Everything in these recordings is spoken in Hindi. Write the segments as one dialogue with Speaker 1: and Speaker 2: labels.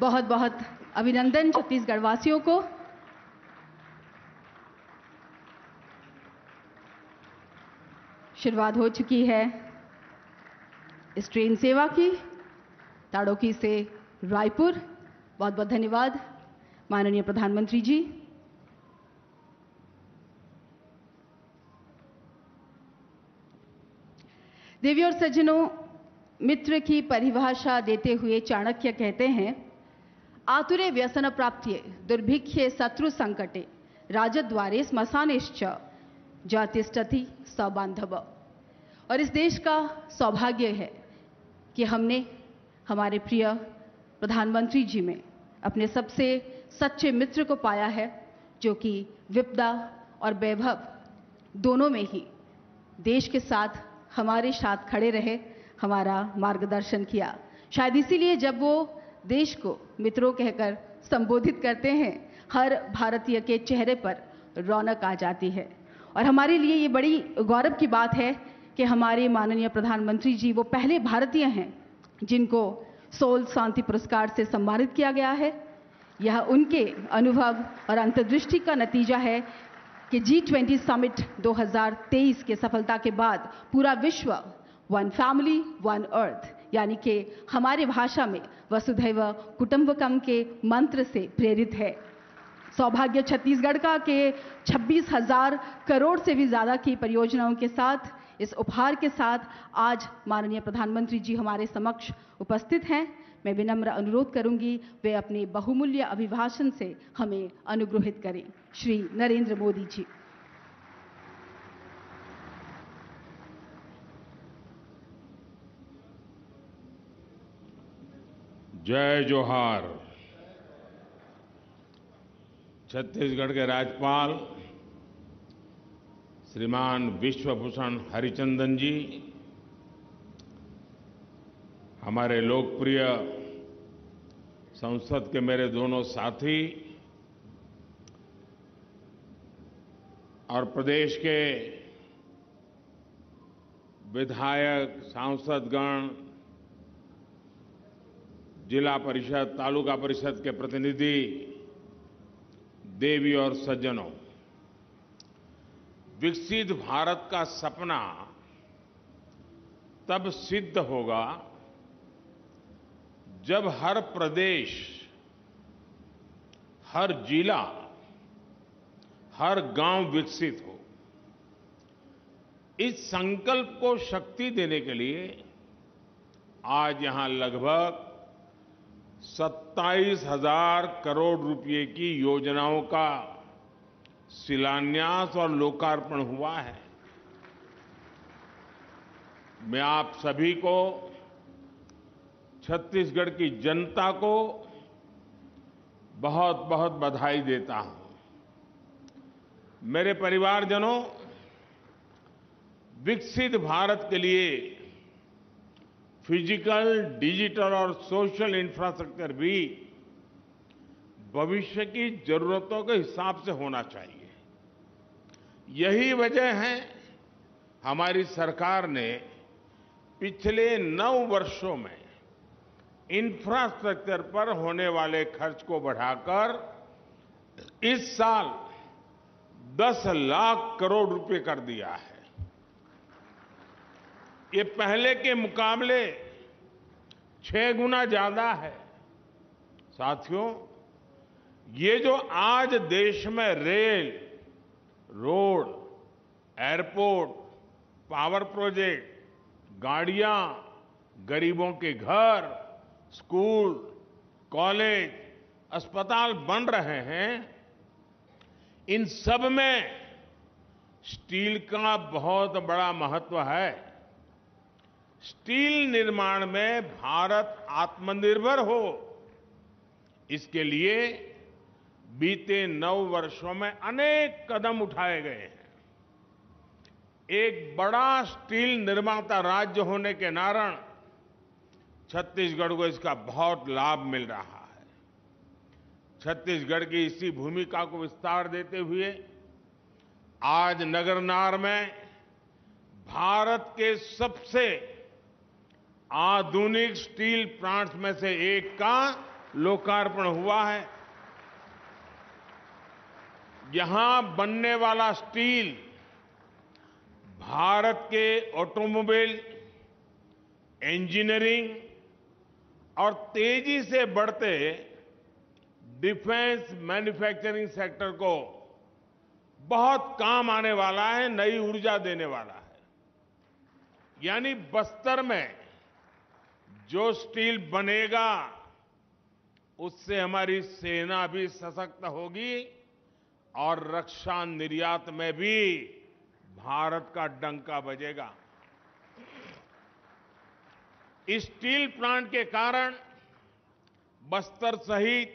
Speaker 1: बहुत बहुत अभिनंदन छत्तीसगढ़ वासियों को। शुरुआत हो चुकी है इस ट्रेन सेवा की ताड़ोकी से रायपुर। बहुत बहुत धन्यवाद माननीय प्रधानमंत्री जी। देवी और सज्जनों, मित्र की परिभाषा देते हुए चाणक्य कहते हैं, आतुरे व्यसन प्राप्त्ये दुर्भिक्षे शत्रु संकटे राजद्वारे स्मशानेश्च जातिष्ठति सबांधव। और इस देश का सौभाग्य है कि हमने हमारे प्रिय प्रधानमंत्री जी में अपने सबसे सच्चे मित्र को पाया है, जो कि विपदा और वैभव दोनों में ही देश के साथ हमारे साथ खड़े रहे, हमारा मार्गदर्शन किया। शायद इसीलिए जब वो देश को मित्रों कहकर संबोधित करते हैं, हर भारतीय के चेहरे पर रौनक आ जाती है। और हमारे लिए ये बड़ी गौरव की बात है कि हमारे माननीय प्रधानमंत्री जी वो पहले भारतीय हैं जिनको सोल शांति पुरस्कार से सम्मानित किया गया है। यह उनके अनुभव और अंतर्दृष्टि का नतीजा है कि G20 समिट 2023 के सफलता के बाद पूरा विश्व वन फैमिली वन अर्थ यानी कि हमारे भाषा में वसुधैव कुटुंबकम के मंत्र से प्रेरित है। सौभाग्य छत्तीसगढ़ का के 26,000 करोड़ से भी ज्यादा की परियोजनाओं के साथ, इस उपहार के साथ आज माननीय प्रधानमंत्री जी हमारे समक्ष उपस्थित हैं। मैं विनम्र अनुरोध करूंगी वे अपने बहुमूल्य अभिभाषण से हमें अनुग्रहित करें। श्री नरेंद्र मोदी जी।
Speaker 2: जय जोहार। छत्तीसगढ़ के राज्यपाल श्रीमान विश्वभूषण हरिचंदन जी, हमारे लोकप्रिय संसद के मेरे दोनों साथी और प्रदेश के विधायक, सांसदगण, जिला परिषद, तालुका परिषद के प्रतिनिधि, देवी और सज्जनों, विकसित भारत का सपना तब सिद्ध होगा जब हर प्रदेश, हर जिला, हर गांव विकसित हो। इस संकल्प को शक्ति देने के लिए आज यहां लगभग 27,000 करोड़ रुपए की योजनाओं का शिलान्यास और लोकार्पण हुआ है। मैं आप सभी को, छत्तीसगढ़ की जनता को बहुत बहुत बधाई देता हूं। मेरे परिवारजनों, विकसित भारत के लिए फिजिकल, डिजिटल और सोशल इंफ्रास्ट्रक्चर भी भविष्य की जरूरतों के हिसाब से होना चाहिए। यही वजह है हमारी सरकार ने पिछले 9 वर्षों में इंफ्रास्ट्रक्चर पर होने वाले खर्च को बढ़ाकर इस साल 10 लाख करोड़ रुपए कर दिया है। ये पहले के मुकाबले 6 गुना ज्यादा है। साथियों, ये जो आज देश में rail, road, airport, power project, गाड़ियां, गरीबों के घर, स्कूल, कॉलेज, अस्पताल बन रहे हैं, इन सब में स्टील का बहुत बड़ा महत्व है। स्टील निर्माण में भारत आत्मनिर्भर हो, इसके लिए बीते 9 वर्षों में अनेक कदम उठाए गए हैं। एक बड़ा स्टील निर्माता राज्य होने के नारण छत्तीसगढ़ को इसका बहुत लाभ मिल रहा है। छत्तीसगढ़ की इसी भूमिका को विस्तार देते हुए आज नगरनार में भारत के सबसे आधुनिक स्टील प्लांट्स में से एक का लोकार्पण हुआ है। यहां बनने वाला स्टील भारत के ऑटोमोबाइल, इंजीनियरिंग और तेजी से बढ़ते डिफेंस मैन्युफैक्चरिंग सेक्टर को बहुत काम आने वाला है, नई ऊर्जा देने वाला है। यानी बस्तर में जो स्टील बनेगा उससे हमारी सेना भी सशक्त होगी और रक्षा निर्यात में भी भारत का डंका बजेगा। इस स्टील प्लांट के कारण बस्तर सहित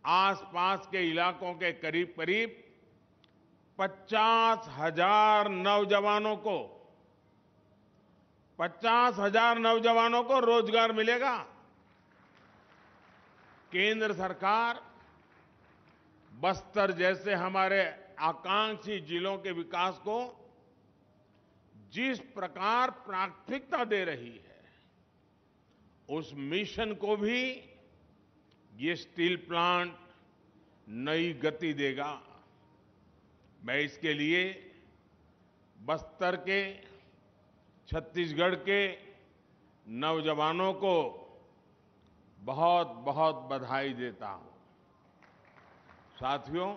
Speaker 2: आसपास के इलाकों के करीब करीब 50,000 नौजवानों को रोजगार मिलेगा। केंद्र सरकार बस्तर जैसे हमारे आकांक्षी जिलों के विकास को जिस प्रकार प्राथमिकता दे रही है, उस मिशन को भी ये स्टील प्लांट नई गति देगा। मैं इसके लिए बस्तर के, छत्तीसगढ़ के नौजवानों को बहुत बहुत बधाई देता हूं। साथियों,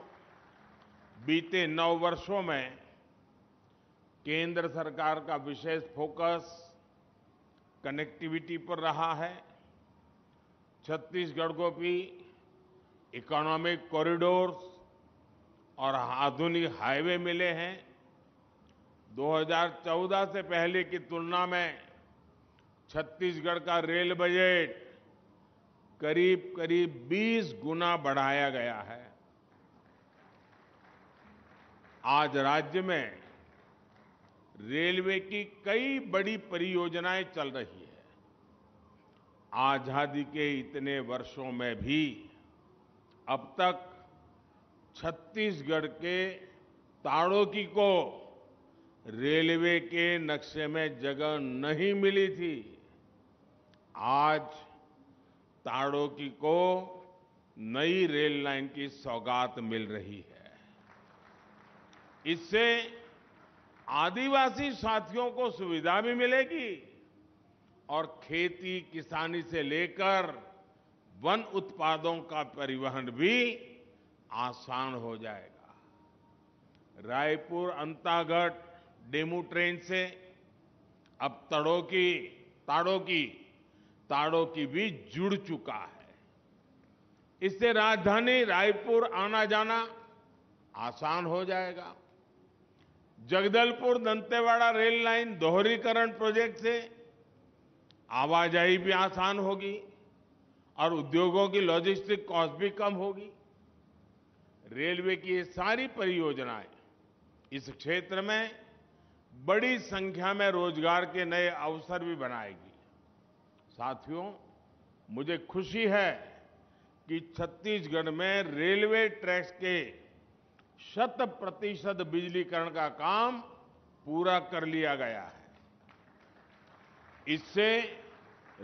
Speaker 2: बीते 9 वर्षों में केंद्र सरकार का विशेष फोकस कनेक्टिविटी पर रहा है। छत्तीसगढ़ को भी इकोनॉमिक कॉरिडोर्स और आधुनिक हाईवे मिले हैं। 2014 से पहले की तुलना में छत्तीसगढ़ का रेल बजट करीब करीब 20 गुना बढ़ाया गया है। आज राज्य में रेलवे की कई बड़ी परियोजनाएं चल रही है। आजादी के इतने वर्षों में भी अब तक छत्तीसगढ़ के ताड़ोकी को रेलवे के नक्शे में जगह नहीं मिली थी। आज ताड़ोकी को नई रेल लाइन की सौगात मिल रही है। इससे आदिवासी साथियों को सुविधा भी मिलेगी और खेती किसानी से लेकर वन उत्पादों का परिवहन भी आसान हो जाएगा। रायपुर अंतागढ़ डेमू ट्रेन से अब ताड़ोकी भी जुड़ चुका है। इससे राजधानी रायपुर आना जाना आसान हो जाएगा। जगदलपुर दंतेवाड़ा रेल लाइन दोहरीकरण प्रोजेक्ट से आवाजाही भी आसान होगी और उद्योगों की लॉजिस्टिक कॉस्ट भी कम होगी। रेलवे की ये सारी परियोजनाएं इस क्षेत्र में बड़ी संख्या में रोजगार के नए अवसर भी बनाएगी। साथियों, मुझे खुशी है कि छत्तीसगढ़ में रेलवे ट्रैक्स के 100% बिजलीकरण का काम पूरा कर लिया गया है। इससे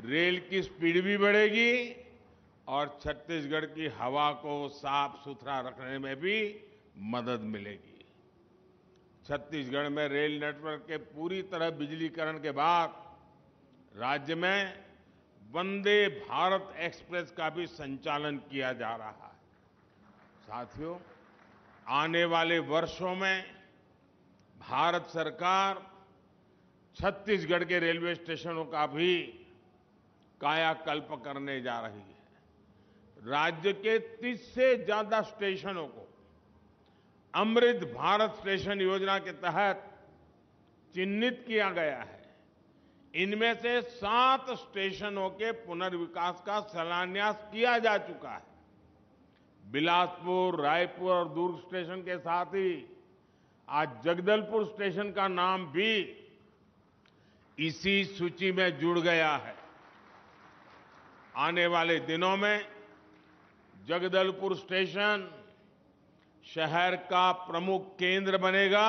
Speaker 2: रेल की स्पीड भी बढ़ेगी और छत्तीसगढ़ की हवा को साफ सुथरा रखने में भी मदद मिलेगी। छत्तीसगढ़ में रेल नेटवर्क के पूरी तरह बिजलीकरण के बाद राज्य में वंदे भारत एक्सप्रेस का भी संचालन किया जा रहा है। साथियों, आने वाले वर्षों में भारत सरकार छत्तीसगढ़ के रेलवे स्टेशनों का भी कायाकल्प करने जा रही है। राज्य के 30 से ज्यादा स्टेशनों को अमृत भारत स्टेशन योजना के तहत चिन्हित किया गया है। इनमें से 7 स्टेशनों के पुनर्विकास का शिलान्यास किया जा चुका है। बिलासपुर, रायपुर और दुर्ग स्टेशन के साथ ही आज जगदलपुर स्टेशन का नाम भी इसी सूची में जुड़ गया है। आने वाले दिनों में जगदलपुर स्टेशन शहर का प्रमुख केंद्र बनेगा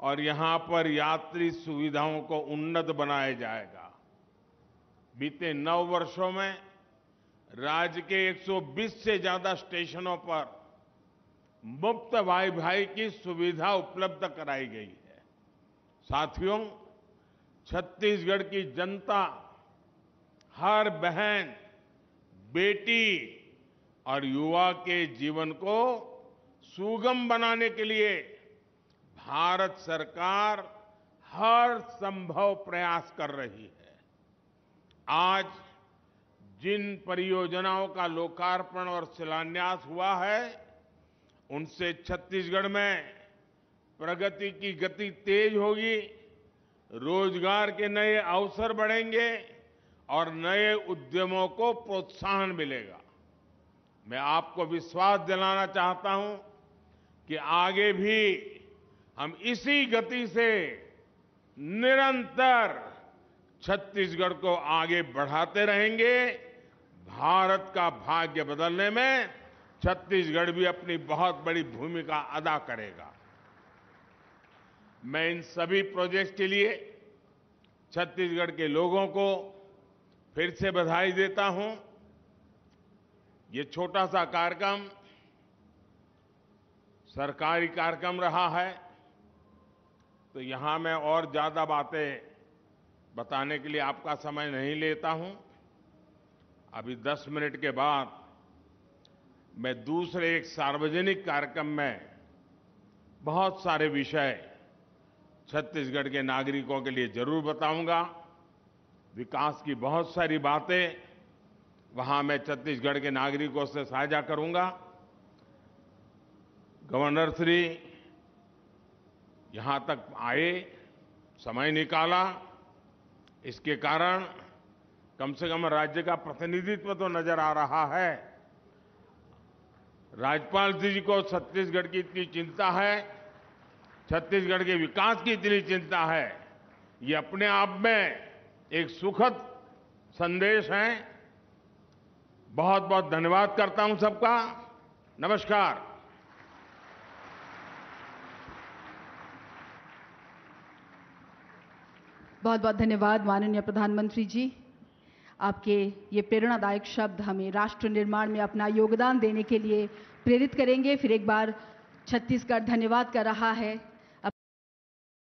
Speaker 2: और यहां पर यात्री सुविधाओं को उन्नत बनाया जाएगा। बीते 9 वर्षों में राज्य के 120 से ज्यादा स्टेशनों पर मुफ्त वाईफाई की सुविधा उपलब्ध कराई गई है। साथियों, छत्तीसगढ़ की जनता हर बहन, बेटी और युवा के जीवन को सुगम बनाने के लिए भारत सरकार हर संभव प्रयास कर रही है। आज जिन परियोजनाओं का लोकार्पण और शिलान्यास हुआ है, उनसे छत्तीसगढ़ में प्रगति की गति तेज होगी, रोजगार के नए अवसर बढ़ेंगे और नए उद्यमों को प्रोत्साहन मिलेगा। मैं आपको विश्वास दिलाना चाहता हूं कि आगे भी हम इसी गति से निरंतर छत्तीसगढ़ को आगे बढ़ाते रहेंगे। भारत का भाग्य बदलने में छत्तीसगढ़ भी अपनी बहुत बड़ी भूमिका अदा करेगा। मैं इन सभी प्रोजेक्ट्स के लिए छत्तीसगढ़ के लोगों को फिर से बधाई देता हूं। ये छोटा सा कार्यक्रम सरकारी कार्यक्रम रहा है, तो यहां मैं और ज्यादा बातें बताने के लिए आपका समय नहीं लेता हूं। अभी 10 मिनट के बाद मैं दूसरे एक सार्वजनिक कार्यक्रम में बहुत सारे विषय छत्तीसगढ़ के नागरिकों के लिए जरूर बताऊंगा। विकास की बहुत सारी बातें वहां मैं छत्तीसगढ़ के नागरिकों से साझा करूंगा। गवर्नर श्री यहां तक आए, समय निकाला, इसके कारण कम से कम राज्य का प्रतिनिधित्व तो नजर आ रहा है। राज्यपाल जी को छत्तीसगढ़ की इतनी चिंता है, छत्तीसगढ़ के विकास की इतनी चिंता है, ये अपने आप में एक सुखद संदेश है। बहुत बहुत धन्यवाद करता हूं सबका। नमस्कार।
Speaker 1: बहुत बहुत धन्यवाद माननीय प्रधानमंत्री जी। आपके ये प्रेरणादायक शब्द हमें राष्ट्र निर्माण में अपना योगदान देने के लिए प्रेरित करेंगे। फिर एक बार छत्तीसगढ़ धन्यवाद कर रहा है।